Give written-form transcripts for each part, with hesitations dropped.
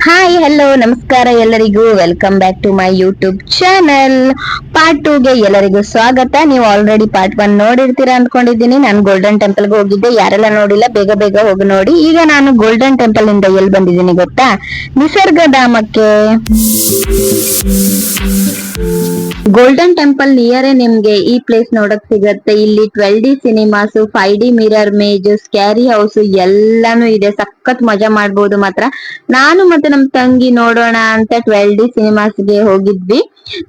Hi hello ನಮಸ್ಕಾರ ಎಲ್ಲರಿಗೂ. Welcome back to my YouTube channel. Part 2 ಗೆ ಎಲ್ಲರಿಗೂ ಸ್ವಾಗತ. ನೀವು ಆಲ್ರೆಡಿ ಪಾರ್ಟ್ 1 ನೋಡಿರ್ತೀರಾ ಅನ್ಕೊಂಡಿದ್ದೀನಿ. ನಾನು ಗೋಲ್ಡನ್ ಟೆಂಪಲ್ ಗೆ ಹೋಗಿದ್ದೆ. ಯಾರೆಲ್ಲ ನೋಡಿಲ್ಲ ಬೇಗ ಬೇಗ ಹೋಗಿ ನೋಡಿ. ಈಗ ನಾನು ಗೋಲ್ಡನ್ ಟೆಂಪಲ್ ಇಂದ ಎಲ್ಲಿ ಬಂದಿದ್ದೀನಿ ಗೊತ್ತಾ? ನಿಸರ್ಗಧಾಮಕ್ಕೆ. ಗೋಲ್ಡನ್ ಟೆಂಪಲ್ ನಿಯರೇ ನಿಮ್ಗೆ ಈ ಪ್ಲೇಸ್ ನೋಡಕ್ ಸಿಗತ್ತೆ. ಇಲ್ಲಿ 12D cinemas, 5D mirror maze, scary house ಎಲ್ಲಾನು ಇದೆ. ಸಖತ್ ಮಜಾ ಮಾಡ್ಬೋದು ಮಾತ್ರ. ನಾನು ಮತ್ತೆ ನಮ್ ತಂಗಿ ನೋಡೋಣ ಅಂತ 12D ಸಿನಿಮಾಸ್ಗೆ ಹೋಗಿದ್ವಿ.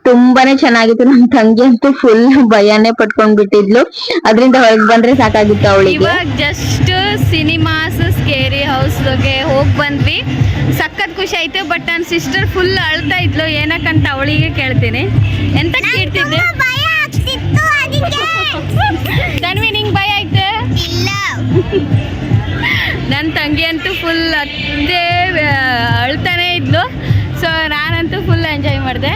ತುಂಬಾನೇ ಚೆನ್ನಾಗಿತ್ತು. ನಮ್ ತಂಗಿ ಅಂತೂ ಫುಲ್ ಭಯನೇ ಪಟ್ಕೊಂಡ್ ಬಿಟ್ಟಿದ್ಲು. ಅದ್ರಿಂದ ಹೊರಗ್ ಬಂದ್ರೆ ಸಾಕಾಗಿತ್ತು ಅವಳಿಗೆ. ಇವಾಗ ಜಸ್ಟ್ ಸಿನಿಮಾಸ್, ಸ್ಕೇರಿ ಹೌಸ್ಗೆ ಹೋಗಿ ಬಂದ್ವಿ. ಸಖತ್ ಖುಷಿ ಆಯ್ತು. ಬಟ್ ನನ್ನ ಸಿಸ್ಟರ್ ಫುಲ್ ಅಳ್ತಾ ಇದ್ಲು. ಏನಕ್ಕಂತ ಅವಳಿಗೆ ಕೇಳ್ತೀನಿ. ಎಂತ ಕೇಳ್ತಿದ್ದೆ? ತನ್ವಿ, ನಿಂಗೆ ಭಯ ಆಯ್ತು? ಇಲ್ಲ. ನನ್ನ ತಂಗಿ ಅಂತೂ ಫುಲ್ ಅತ್ತೆ ಅಳ್ತಾನೆ ಇದ್ಲು. ಸೊ ನಾನಂತೂ ಫುಲ್ ಎಂಜಾಯ್ ಮಾಡಿದೆ.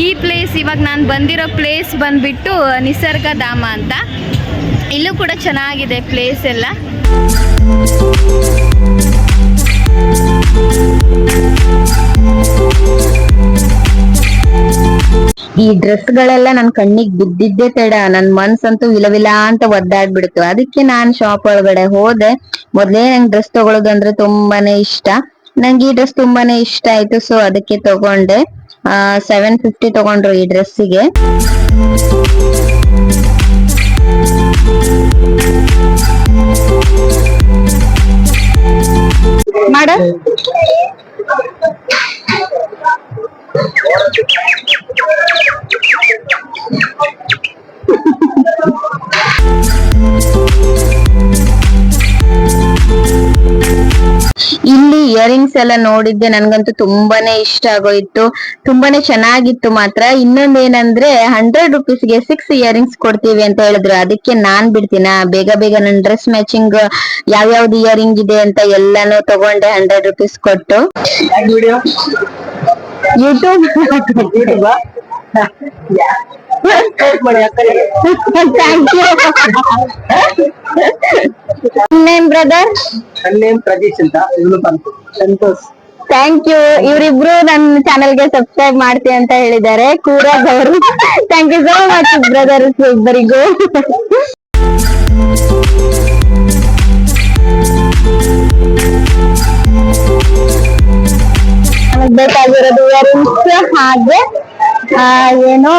ಈ ಪ್ಲೇಸ್, ಇವಾಗ ನಾನು ಬಂದಿರೋ ಪ್ಲೇಸ್ ಬಂದ್ಬಿಟ್ಟು ನಿಸರ್ಗಧಾಮ ಅಂತ. ಇಲ್ಲೂ ಕೂಡ ಚೆನ್ನಾಗಿದೆ ಪ್ಲೇಸ್ ಎಲ್ಲ. ಈ ಡ್ರೆಸ್ ಗಳೆಲ್ಲ ನನ್ ಕಣ್ಣಿಗೆ ಬಿದ್ದಿದ್ದೆ ತಡ. ನನ್ ಮನ್ಸಂತೂ ವಿಲವಿಲ ಅಂತ ಒದ್ದಾಡ್ಬಿಡ್ತು. ಅದಕ್ಕೆ ನಾನ್ ಶಾಪ್ ಒಳಗಡೆ ಹೋದೆ. ಮೊದ್ಲೇ ನಂಗೆ ಡ್ರೆಸ್ ತಗೊಳೋದಂದ್ರೆ ತುಂಬಾನೇ ಇಷ್ಟ. ನಂಗೆ ಈ ಡ್ರೆಸ್ ತುಂಬಾನೇ ಇಷ್ಟ ಆಯ್ತು. ಸೊ ಅದಕ್ಕೆ ತಗೊಂಡೆ. 750 ತಗೊಂಡ್ರು ಈ ಡ್ರೆಸ್ಸಿಗೆ. ಮಾಡ ಇಲ್ಲಿ ಇಯರಿಂಗ್ಸ್ ಎಲ್ಲ ನೋಡಿದ್ದೆ. ನನ್ಗಂತೂ ತುಂಬಾನೇ ಇಷ್ಟ ಆಗೋಯ್ತು. ತುಂಬಾನೇ ಚೆನ್ನಾಗಿತ್ತು ಮಾತ್ರ. ಇನ್ನೊಂದೇನಂದ್ರೆ 100 ರೂಪೀಸ್ಗೆ 6 ಇಯರಿಂಗ್ಸ್ ಕೊಡ್ತೀವಿ ಅಂತ ಹೇಳಿದ್ರು. ಅದಕ್ಕೆ ನಾನ್ ಬಿಡ್ತೀನ, ಬೇಗ ಬೇಗ ನನ್ ಡ್ರೆಸ್ ಮ್ಯಾಚಿಂಗ್ ಯಾವ್ಯಾವ್ದು ಇಯರಿಂಗ್ ಇದೆ ಅಂತ ಎಲ್ಲಾನು ತಗೊಂಡೆ 100 ರೂಪೀಸ್ ಕೊಟ್ಟು. YouTube thank you. Name brother? Name Pradeesh ಅಂತ. ಸಂತೋಷ್. Thank you. ಇವರಿಬ್ರು ನನ್ನ ಚಾನೆಲ್ಗೆ ಸಬ್ಸ್ಕ್ರೈಬ್ ಮಾಡ್ತೀವಿ ಅಂತ ಹೇಳಿದ್ದಾರೆ, ಕೂರಾಗ್ ಅವರು. Thank you so much brothers ಇಬ್ಬರಿಗೂ. ನಮಗ್ ಬೇಕಾಗಿರೋದು ಇಯರಿಂಗ್ಸ್, ಹಾಗೆ ಏನೋ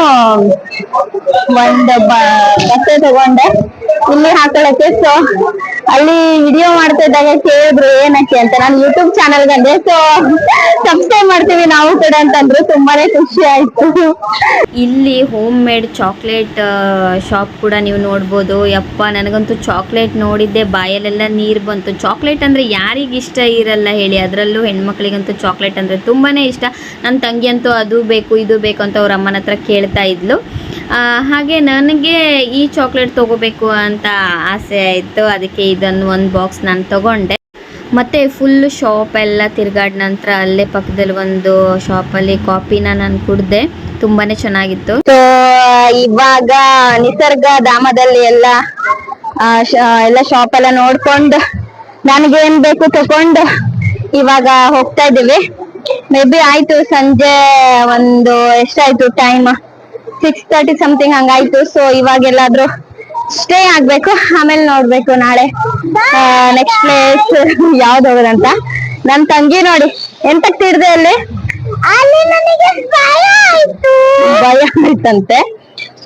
ಒಂದು ಬಟ್ಟೆ ತಗೊಂಡೆ ಇಲ್ಲಿ ಹಾಕೊಳಕ್ಕೆ. ಸೊ ಅಲ್ಲಿ ವಿಡಿಯೋ ಮಾಡ್ತಾ ಇದ್ದಾಗ ಕೇಳಿದ್ರು ಏನಕ್ಕೆ ಅಂತ. ನಾನು ಯೂಟ್ಯೂಬ್ ಚಾನಲ್ ಬಂದೆ. ಸೊ ಸಬ್ಸ್ಕ್ರೈಬ್ ಮಾಡ್ತೀವಿ ನಾವು ಕೂಡ ಅಂತಂದ್ರು. ತುಂಬಾನೇ ಖುಷಿ ಆಯ್ತು. ಇಲ್ಲಿ ಹೋಮ್ ಮೇಡ್ ಚಾಕ್ಲೇಟ್ ಶಾಪ್ ಕೂಡ ನೀವು ನೋಡ್ಬೋದು. ಯಪ್ಪ, ನನಗಂತೂ ಚಾಕ್ಲೇಟ್ ನೋಡಿದ್ದೆ ಬಾಯಲ್ಲೆಲ್ಲ ನೀರು ಬಂತು. ಚಾಕ್ಲೇಟ್ ಅಂದರೆ ಯಾರಿಗೆ ಇಷ್ಟ ಇರಲ್ಲ ಹೇಳಿ? ಅದರಲ್ಲೂ ಹೆಣ್ಮಕ್ಳಿಗಂತೂ ಚಾಕ್ಲೇಟ್ ಅಂದರೆ ತುಂಬಾ ಇಷ್ಟ. ನನ್ನ ತಂಗಿ ಅಂತೂ ಅದು ಬೇಕು ಇದು ಬೇಕು ಅಂತ ಅವ್ರ ಅಮ್ಮನ ಹತ್ರ ಕೇಳ್ತಾ ಇದ್ಲು. ಹಾಗೆ ನನಗೆ ಈ ಚಾಕ್ಲೇಟ್ ತೊಗೋಬೇಕು ಅಂತ ಆಸೆ ಆಯಿತು. ಅದಕ್ಕೆ ಇದನ್ನು ಒಂದು ಬಾಕ್ಸ್ ನಾನು ತಗೊಂಡೆ. ಮತ್ತು ಫುಲ್ ಶಾಪ್ ಎಲ್ಲ ತಿರ್ಗಾಡ ನಂತರ ಅಲ್ಲೇ ಪಕ್ಕದಲ್ಲಿ ಒಂದು ಶಾಪಲ್ಲಿ ಕಾಫಿನ ನಾನು ಕುಡ್ದೆ. ತುಂಬಾ ಚೆನ್ನಾಗಿತ್ತು. ಸೊ ಇವಾಗ ನಿಸರ್ಗಧಾಮದಲ್ಲಿ ಎಲ್ಲ ಶಾಪ್ ಎಲ್ಲ ನೋಡ್ಕೊಂಡು ನನಗೇನ್ ಬೇಕು ತಕೊಂಡು ಇವಾಗ ಹೋಗ್ತಾ ಇದೀವಿ. ಮೇ ಬಿ ಆಯ್ತು ಸಂಜೆ ಒಂದು ಎಷ್ಟಾಯ್ತು ಟೈಮ್, 6:30 ಸಮಥಿಂಗ್ ಹಂಗಾಯ್ತು. ಸೊ ಇವಾಗ ಎಲ್ಲಾದ್ರೂ ಸ್ಟೇ ಆಗ್ಬೇಕು. ಆಮೇಲೆ ನೋಡ್ಬೇಕು ನಾಳೆ ನೆಕ್ಸ್ಟ್ ಪ್ಲೇಸ್ ಯಾವ್ದು ಹೋಗೋದಂತ. ನನ್ ತಂಗಿ ನೋಡಿ ಎಂತಕ್ ತಿರ್ದೆ ಅಲ್ಲಿ ನನಗೆ ಭಯ ಆಯ್ತಂತೆ.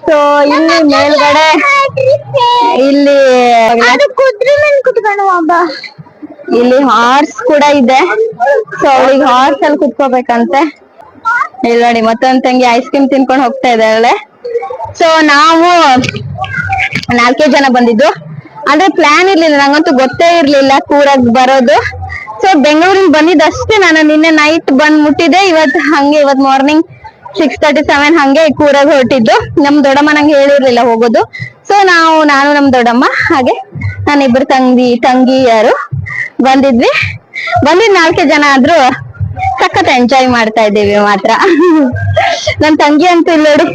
ಸೊ ಇಲ್ಲಿ ಮೇಲ್ಗಡೆ ಇಲ್ಲಿ ಇಲ್ಲಿ ಹಾರ್ಸ್ ಕೂಡ ಇದೆ. ಸೊ ಅವಳಿಗೆ ಹಾರ್ಸ್ ಅಲ್ಲಿ ಕುತ್ಕೋಬೇಕಂತೆ. ಇಲ್ಲಿ ನೋಡಿ ಮತ್ತೊಂದ್ ತಂಗಿ ಐಸ್ ಕ್ರೀಮ್ ತಿನ್ಕೊಂಡು ಹೋಗ್ತಾ ಇದ್ದಾಳೆ. ಸೊ ನಾವು 4 ಜನ ಬಂದಿದ್ದು. ಅಂದ್ರೆ ಪ್ಲಾನ್ ಇರ್ಲಿಲ್ಲ, ನಂಗಂತೂ ಗೊತ್ತೇ ಇರ್ಲಿಲ್ಲ ಕೂರಾಗ್ ಬರೋದು. ಸೊ ಬೆಂಗಳೂರಿಗೆ ಬಂದಿದ್ದಷ್ಟೇ ನಾನು. ನಿನ್ನೆ ನೈಟ್ ಬಂದ್ ಮುಟ್ಟಿದೆ. ಇವತ್ ಮಾರ್ನಿಂಗ್ 6:37 ಹಂಗೆ ಕೂರಾಗ್ ಹೊರಟಿದ್ದು. ನಮ್ ದೊಡ್ಡಮ್ಮ ನಂಗೆ ಹೇಳಿರ್ಲಿಲ್ಲ ಹೋಗೋದು. ಸೊ ನಾನು ನಮ್ ದೊಡ್ಡಮ್ಮ ಹಾಗೆ ನಾನಿಬ್ರು ತಂಗಿಯರು ಬಂದಿದ್ವಿ. 4 ಜನ ಆದ್ರೂ ಸಖತ್ ಎಂಜಾಯ್ ಮಾಡ್ತಾ ಇದ್ದೀವಿ ಮಾತ್ರ. ನನ್ ತಂಗಿ ಅಂತೂ ಇಲ್ಲಿ ನೋಡಿ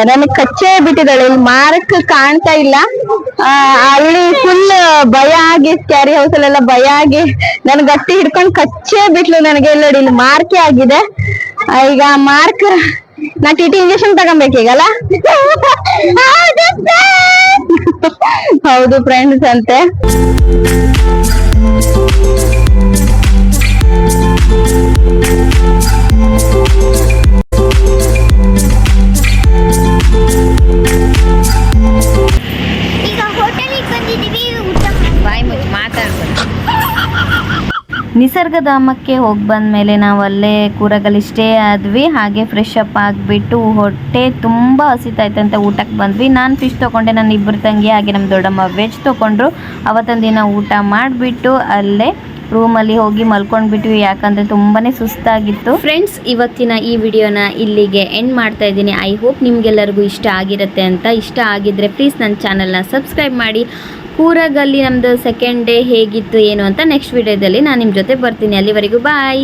ನನಗ್ ಕಚ್ಚೇ ಬಿಟ್ಟಿದ್ದಾಳೆ. ಇಲ್ಲಿ ಮಾರಕ್ ಕಾಣ್ತಾ ಇಲ್ಲ. ಅಲ್ಲಿ ಫುಲ್ ಭಯ ಆಗಿ ಸ್ಕ್ಯಾರಿ ಹೌಸ್ ಅಲ್ಲೆಲ್ಲ ಭಯ ಆಗಿ ನನ್ ಗಟ್ಟಿ ಹಿಡ್ಕೊಂಡ್ ಕಚ್ಚೇ ಬಿಟ್ಲು ನನಗೆ. ಇಲ್ಲಿ ನೋಡಿ ಇಲ್ಲಿ ಮಾರ್ಕೆ ಆಗಿದೆ. ಈಗ ಮಾರ್ಕ್ ನಾ ಟಿ ಇಂಜೆಕ್ಷನ್ ತಗೊಬೇಕೀಗಲ್ಲ. ಹೌದು ಫ್ರೆಂಡ್ಸ್ ಅಂತೆ. ಬಾಯಿ ಮುಚ್ಚಿ ಮಾತಾಡ್ಬೋದು. ನಿಸರ್ಗಧಾಮಕ್ಕೆ ಹೋಗಿ ಬಂದಮೇಲೆ ನಾವು ಅಲ್ಲೇ ಕೂರಗಲ್ಲಿ ಸ್ಟೇ ಆದ್ವಿ. ಹಾಗೆ ಫ್ರೆಶ್ ಅಪ್ ಆಗಿಬಿಟ್ಟು ಹೊಟ್ಟೆ ತುಂಬ ಹಸಿತಾಯ್ತಂತ ಊಟಕ್ಕೆ ಬಂದ್ವಿ. ನಾನು ಫಿಶ್ ತೊಗೊಂಡೆ, ನನ್ನ ಇಬ್ಬರು ತಂಗಿ ಹಾಗೆ ನಮ್ಮ ದೊಡ್ಡಮ್ಮ ವೆಜ್ ತೊಗೊಂಡ್ರು. ಅವತ್ತೊಂದು ದಿನ ಊಟ ಮಾಡಿಬಿಟ್ಟು ಅಲ್ಲೇ ರೂಮಲ್ಲಿ ಹೋಗಿ ಮಲ್ಕೊಂಡ್ಬಿಟ್ವಿ, ಯಾಕಂದರೆ ತುಂಬಾ ಸುಸ್ತಾಗಿತ್ತು. ಫ್ರೆಂಡ್ಸ್, ಇವತ್ತಿನ ಈ ವಿಡಿಯೋನ ಇಲ್ಲಿಗೆ ಎಂಡ್ ಮಾಡ್ತಾ ಇದ್ದೀನಿ. ಐ ಹೋಪ್ ನಿಮಗೆಲ್ಲರಿಗೂ ಇಷ್ಟ ಆಗಿರುತ್ತೆ ಅಂತ. ಇಷ್ಟ ಆಗಿದ್ದರೆ ಪ್ಲೀಸ್ ನನ್ನ ಚಾನಲ್ನ ಸಬ್ಸ್ಕ್ರೈಬ್ ಮಾಡಿ. ಕೂರಗಲ್ಲಿ ನಮ್ಮದು ಸೆಕೆಂಡ್ ಡೇ ಹೇಗಿತ್ತು ಏನು ಅಂತ ನೆಕ್ಸ್ಟ್ ವಿಡಿಯೋದಲ್ಲಿ ನಾನು ನಿಮ್ಮ ಜೊತೆ ಬರ್ತೀನಿ. ಅಲ್ಲಿವರೆಗೂ ಬಾಯ್.